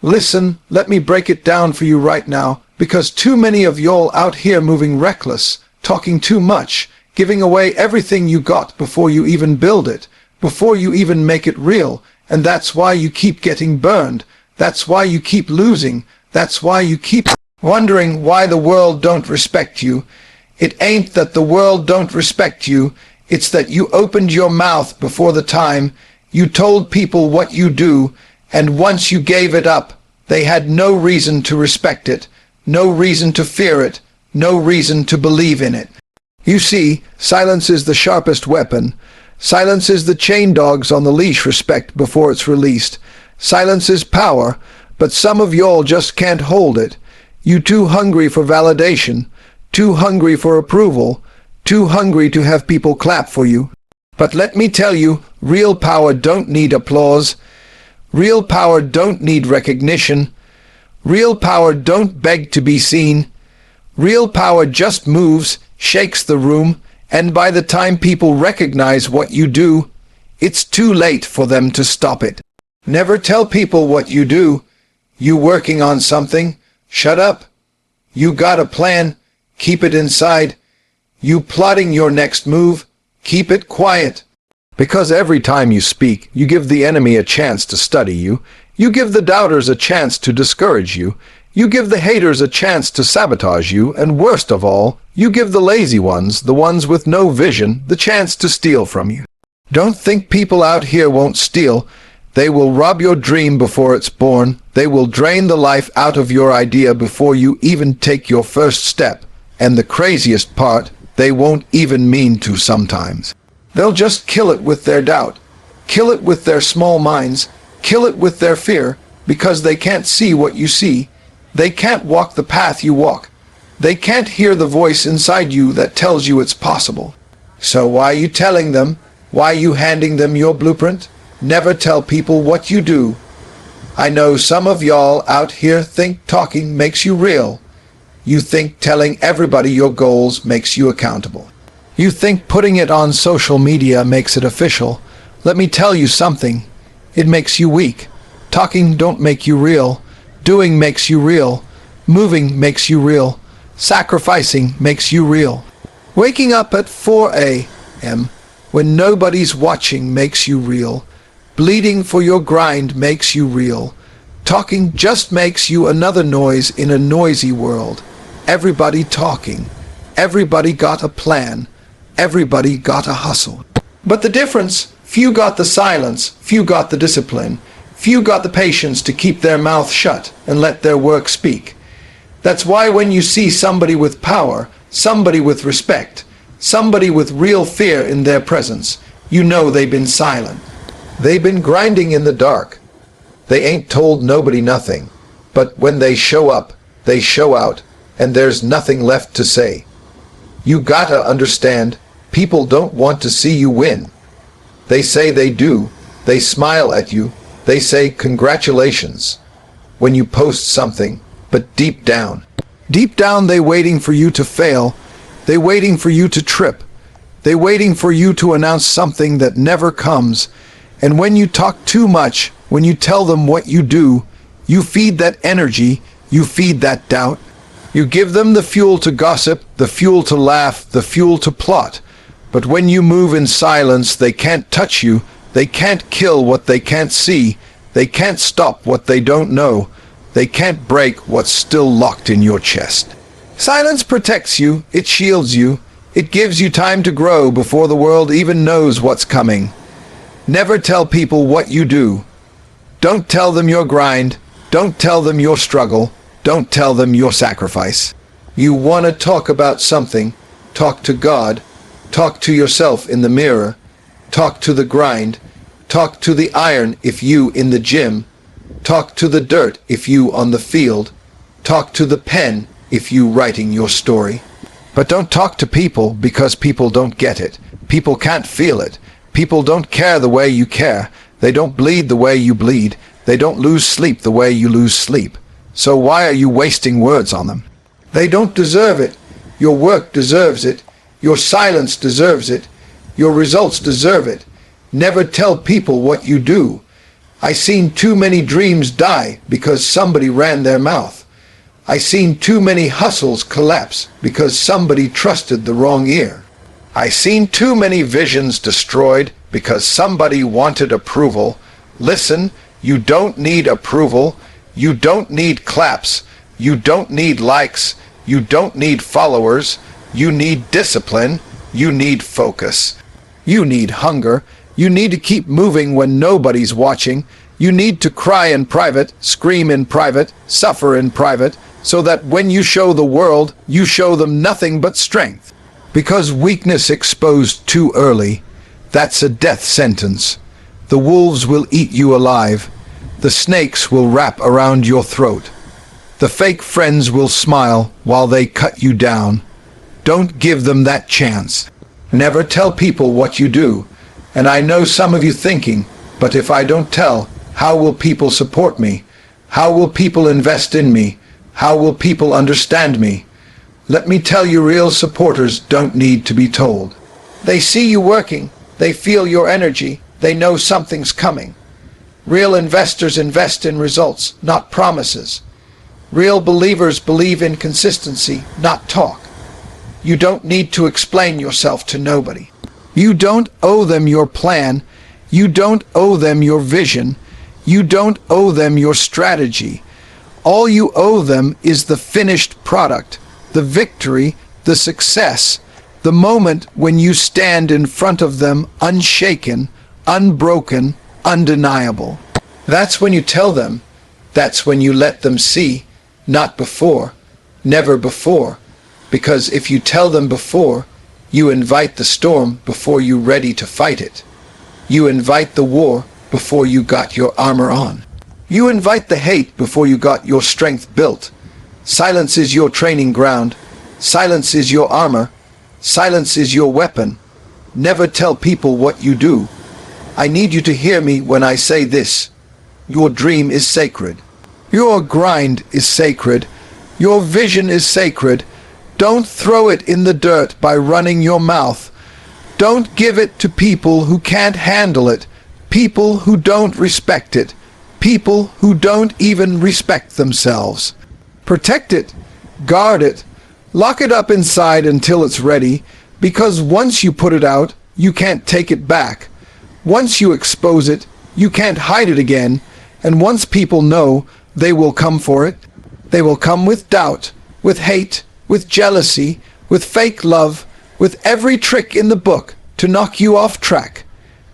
Listen, let me break it down for you right now, because too many of y'all out here moving reckless, talking too much, giving away everything you got before you even build it, before you even make it real, and that's why you keep getting burned. That's why you keep losing. That's why you keep wondering why the world don't respect you. It ain't that the world don't respect you. It's that you opened your mouth before the time. You told people what you do, and once you gave it up, they had no reason to respect it, no reason to fear it, no reason to believe in it. You see, silence is the sharpest weapon. Silence is the chain dogs on the leash respect before it's released. Silence is power, but some of y'all just can't hold it. You too hungry for validation, too hungry for approval, too hungry to have people clap for you. But let me tell you, real power don't need applause. Real power don't need recognition. Real power don't beg to be seen. Real power just moves, shakes the room, and by the time people recognize what you do, it's too late for them to stop it. Never tell people what you do. You working on something? Shut up. You got a plan? Keep it inside. You plotting your next move? Keep it quiet. Because every time you speak, you give the enemy a chance to study you. You give the doubters a chance to discourage you. You give the haters a chance to sabotage you, and worst of all, you give the lazy ones, the ones with no vision, the chance to steal from you. Don't think people out here won't steal. They will rob your dream before it's born. They will drain the life out of your idea before you even take your first step. And the craziest part, they won't even mean to sometimes. They'll just kill it with their doubt, kill it with their small minds, kill it with their fear, because they can't see what you see. They can't walk the path you walk. They can't hear the voice inside you that tells you it's possible. So why are you telling them? Why are you handing them your blueprint? Never tell people what you do. I know some of y'all out here think talking makes you real. You think telling everybody your goals makes you accountable. You think putting it on social media makes it official. Let me tell you something. It makes you weak. Talking don't make you real. Doing makes you real. Moving makes you real. Sacrificing makes you real. Waking up at 4 a.m. when nobody's watching makes you real. Bleeding for your grind makes you real. Talking just makes you another noise in a noisy world. Everybody talking. Everybody got a plan. Everybody got a hustle. But the difference, few got the silence, few got the discipline, few got the patience to keep their mouth shut and let their work speak. That's why when you see somebody with power, somebody with respect, somebody with real fear in their presence, you know they've been silent. They've been grinding in the dark. They ain't told nobody nothing. But when they show up, they show out, and there's nothing left to say. You gotta understand, people don't want to see you win. They say they do. They smile at you. They say congratulations when you post something, but deep down they waiting for you to fail. They waiting for you to trip. They waiting for you to announce something that never comes. And when you talk too much, when you tell them what you do, you feed that energy, you feed that doubt. You give them the fuel to gossip, the fuel to laugh, the fuel to plot. But when you move in silence, they can't touch you. They can't kill what they can't see. They can't stop what they don't know. They can't break what's still locked in your chest. Silence protects you. It shields you. It gives you time to grow before the world even knows what's coming. Never tell people what you do. Don't tell them your grind. Don't tell them your struggle. Don't tell them your sacrifice. You want to talk about something, talk to God, talk to yourself in the mirror, talk to the grind, talk to the iron if you in the gym, talk to the dirt if you on the field, talk to the pen if you writing your story. But don't talk to people because people don't get it. People can't feel it. People don't care the way you care. They don't bleed the way you bleed. They don't lose sleep the way you lose sleep. So why are you wasting words on them? They don't deserve it. Your work deserves it. Your silence deserves it. Your results deserve it. Never tell people what you do. I seen too many dreams die because somebody ran their mouth. I seen too many hustles collapse because somebody trusted the wrong ear. I seen too many visions destroyed because somebody wanted approval. Listen, you don't need approval. You don't need claps. You don't need likes. You don't need followers. You need discipline. You need focus. You need hunger. You need to keep moving when nobody's watching. You need to cry in private, scream in private, suffer in private, so that when you show the world, you show them nothing but strength. Because weakness exposed too early, that's a death sentence. The wolves will eat you alive. The snakes will wrap around your throat. The fake friends will smile while they cut you down. Don't give them that chance. Never tell people what you do. And I know some of you thinking, but if I don't tell, how will people support me? How will people invest in me? How will people understand me? Let me tell you, real supporters don't need to be told. They see you working. They feel your energy. They know something's coming. Real investors invest in results, not promises. Real believers believe in consistency, not talk. You don't need to explain yourself to nobody. You don't owe them your plan. You don't owe them your vision. You don't owe them your strategy. All you owe them is the finished product, the victory, the success, the moment when you stand in front of them unshaken, unbroken, undeniable. That's when you tell them. That's when you let them see. Not before. Never before. Because if you tell them before, you invite the storm before you're ready to fight it. You invite the war before you got your armor on. You invite the hate before you got your strength built. Silence is your training ground. Silence is your armor. Silence is your weapon. Never tell people what you do. I need you to hear me when I say this. Your dream is sacred. Your grind is sacred. Your vision is sacred. Don't throw it in the dirt by running your mouth. Don't give it to people who can't handle it, people who don't respect it, people who don't even respect themselves. Protect it, guard it, lock it up inside until it's ready, because once you put it out, you can't take it back. Once you expose it, you can't hide it again, and once people know, they will come for it. They will come with doubt, with hate, with jealousy, with fake love, with every trick in the book to knock you off track.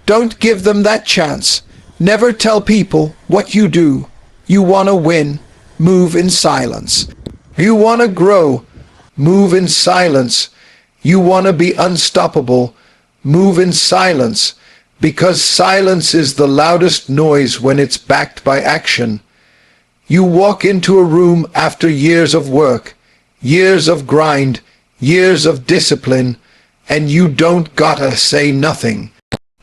Don't give them that chance. Never tell people what you do. You want to win. Move in silence. You want to grow. Move in silence. You want to be unstoppable. Move in silence. Because silence is the loudest noise when it's backed by action. You walk into a room after years of work, years of grind, years of discipline, and you don't gotta say nothing.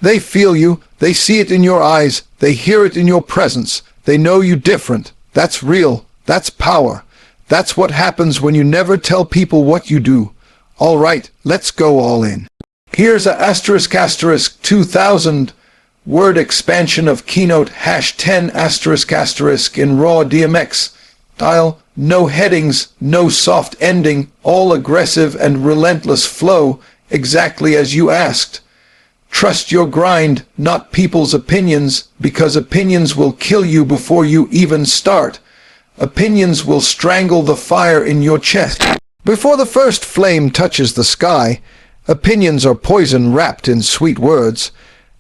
They feel you, they see it in your eyes, they hear it in your presence, they know you different. That's real, that's power. That's what happens when you never tell people what you do. All right, let's go all in. Here's a *** 2000 word expansion of keynote #10** in raw DMX style. No headings, no soft ending, all aggressive and relentless flow, exactly as you asked. Trust your grind, not people's opinions, because opinions will kill you before you even start. Opinions will strangle the fire in your chest. Before the first flame touches the sky, opinions are poison wrapped in sweet words.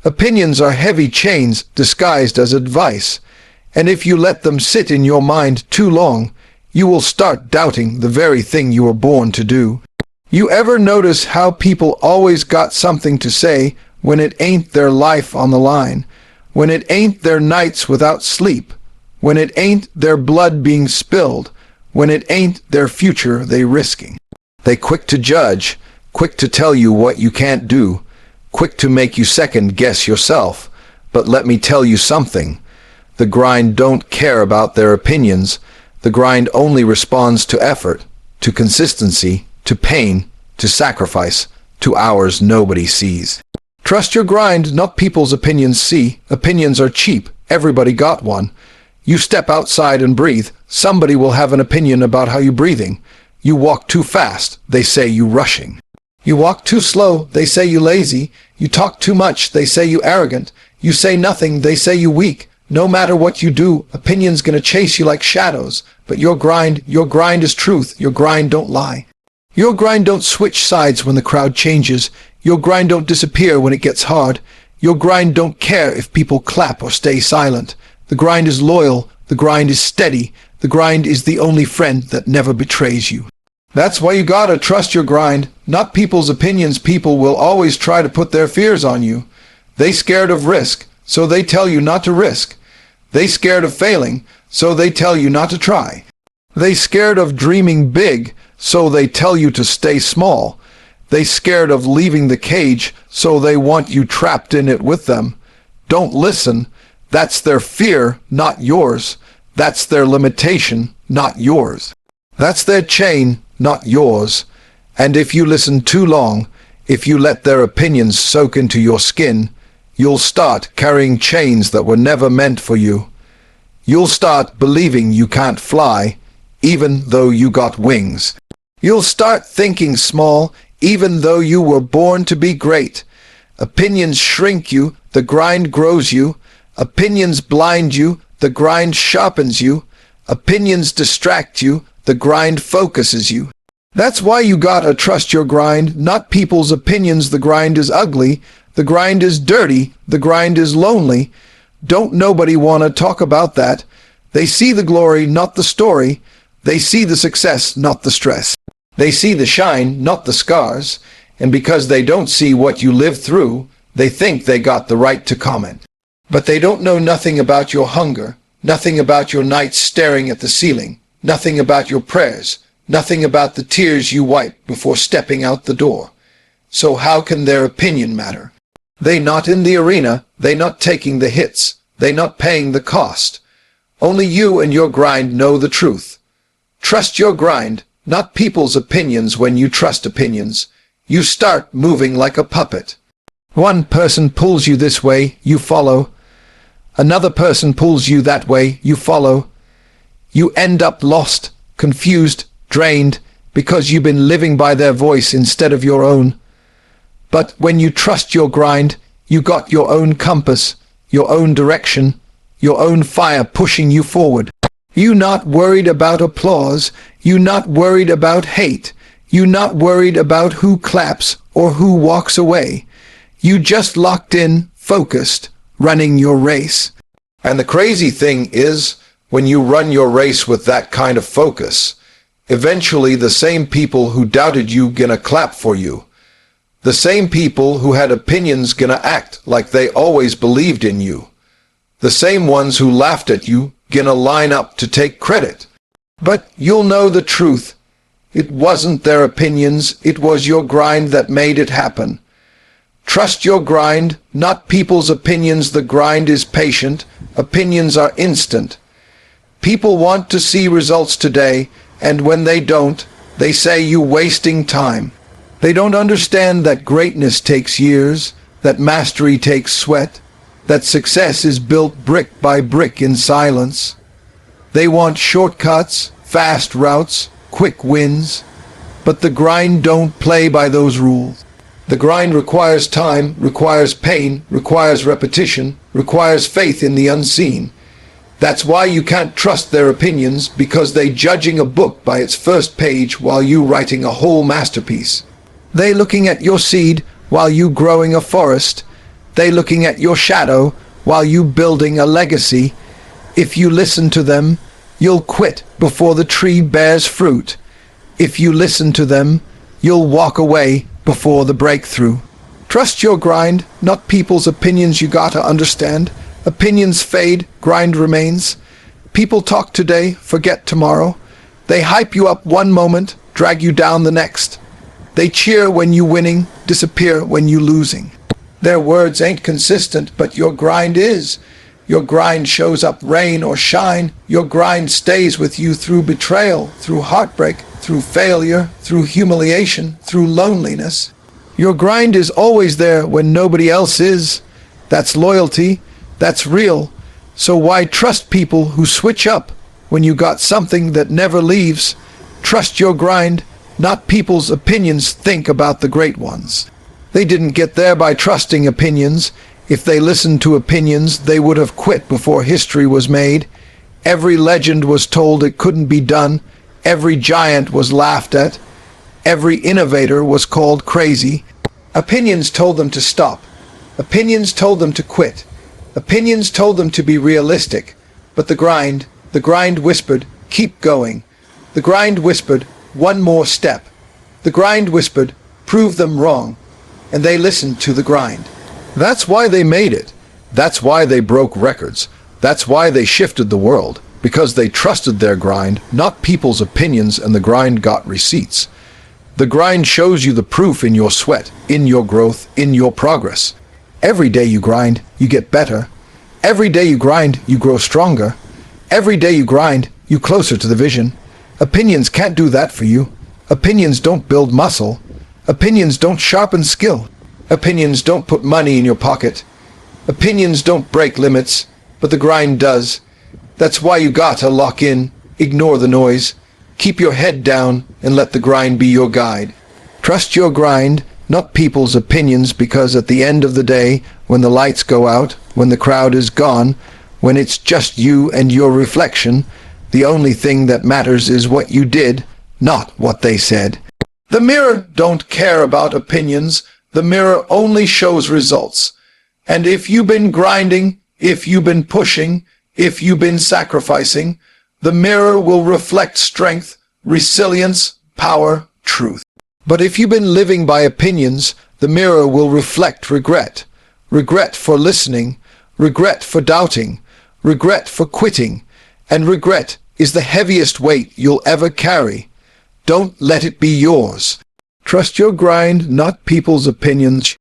Opinions are heavy chains disguised as advice. And if you let them sit in your mind too long, you will start doubting the very thing you were born to do. You ever notice how people always got something to say when it ain't their life on the line, when it ain't their nights without sleep, when it ain't their blood being spilled, when it ain't their future they risking? They quick to judge, quick to tell you what you can't do, quick to make you second guess yourself. But let me tell you something. The grind don't care about their opinions. The grind only responds to effort, to consistency, to pain, to sacrifice, to hours nobody sees. Trust your grind, not people's opinions. See, opinions are cheap, Everybody got one. You step outside and breathe, somebody will have an opinion about how you're breathing. You walk too fast, they say you rushing. You walk too slow, they say you lazy. You talk too much, they say you arrogant. You say nothing, they say you weak. No matter what you do, opinion's gonna chase you like shadows. But your grind is truth. Your grind don't lie. Your grind don't switch sides when the crowd changes. Your grind don't disappear when it gets hard. Your grind don't care if people clap or stay silent. The grind is loyal. The grind is steady. The grind is the only friend that never betrays you. That's why you gotta trust your grind, not people's opinions. People will always try to put their fears on you. They scared of risk, so they tell you not to risk. They scared of failing, so they tell you not to try. They scared of dreaming big, so they tell you to stay small. They scared of leaving the cage, so they want you trapped in it with them. Don't listen. That's their fear, not yours. That's their limitation, not yours. That's their chain, not yours. And if you listen too long, if you let their opinions soak into your skin, you'll start carrying chains that were never meant for you. You'll start believing you can't fly, even though you got wings. You'll start thinking small, even though you were born to be great. Opinions shrink you, the grind grows you. Opinions blind you, the grind sharpens you. Opinions distract you, the grind focuses you. That's why you gotta trust your grind, not people's opinions. The grind is ugly. The grind is dirty. The grind is lonely. Don't nobody wanna talk about that. They see the glory, not the story. They see the success, not the stress. They see the shine, not the scars. And because they don't see what you lived through, they think they got the right to comment. But they don't know nothing about your hunger, nothing about your nights staring at the ceiling, nothing about your prayers, nothing about the tears you wipe before stepping out the door. So how can their opinion matter? They not in the arena, they not taking the hits, they not paying the cost. Only you and your grind know the truth. Trust your grind, not people's opinions. When you trust opinions, you start moving like a puppet. One person pulls you this way, you follow. Another person pulls you that way, you follow. You end up lost, confused, drained, because you've been living by their voice instead of your own. But when you trust your grind, you got your own compass, your own direction, your own fire pushing you forward. You not worried about applause, you not worried about hate, you not worried about who claps or who walks away. You just locked in, focused, running your race. And the crazy thing is, when you run your race with that kind of focus, eventually the same people who doubted you gonna clap for you. The same people who had opinions gonna act like they always believed in you. The same ones who laughed at you gonna line up to take credit. But you'll know the truth. It wasn't their opinions, it was your grind that made it happen. Trust your grind, not people's opinions. The grind is patient. Opinions are instant. People want to see results today, and when they don't, they say you're wasting time. They don't understand that greatness takes years, that mastery takes sweat, that success is built brick by brick in silence. They want shortcuts, fast routes, quick wins, but the grind don't play by those rules. The grind requires time, requires pain, requires repetition, requires faith in the unseen. That's why you can't trust their opinions, because they judging a book by its first page while you writing a whole masterpiece. They looking at your seed while you growing a forest. They looking at your shadow while you building a legacy. If you listen to them, you'll quit before the tree bears fruit. If you listen to them, you'll walk away before the breakthrough. Trust your grind, not people's opinions. You gotta understand. Opinions fade, grind remains. People talk today, forget tomorrow. They hype you up one moment, drag you down the next. They cheer when you winning, disappear when you losing. Their words ain't consistent, but your grind is. Your grind shows up rain or shine. Your grind stays with you through betrayal, through heartbreak, through failure, through humiliation, through loneliness. Your grind is always there when nobody else is. That's loyalty. That's real. So why trust people who switch up when you got something that never leaves? Trust your grind, not people's opinions. Think about the great ones. They didn't get there by trusting opinions. If they listened to opinions, they would have quit before history was made. Every legend was told it couldn't be done. Every giant was laughed at. Every innovator was called crazy. Opinions told them to stop. Opinions told them to quit. Opinions told them to be realistic. But the grind whispered, keep going. The grind whispered, one more step. The grind whispered, prove them wrong. And they listened to the grind. That's why they made it. That's why they broke records. That's why they shifted the world. Because they trusted their grind, not people's opinions, and the grind got receipts. The grind shows you the proof in your sweat, in your growth, in your progress. Every day you grind, you get better. Every day you grind, you grow stronger. Every day you grind, you closer to the vision. Opinions can't do that for you. Opinions don't build muscle. Opinions don't sharpen skill. Opinions don't put money in your pocket. Opinions don't break limits, but the grind does. That's why you gotta lock in, ignore the noise, keep your head down, and let the grind be your guide. Trust your grind, not people's opinions, because at the end of the day, when the lights go out, when the crowd is gone, when it's just you and your reflection, the only thing that matters is what you did, not what they said. The mirror don't care about opinions. The mirror only shows results. And if you've been grinding, if you've been pushing, if you've been sacrificing, the mirror will reflect strength, resilience, power, truth. But if you've been living by opinions, the mirror will reflect regret. Regret for listening, regret for doubting, regret for quitting, and regret is the heaviest weight you'll ever carry. Don't let it be yours. Trust your grind, not people's opinions.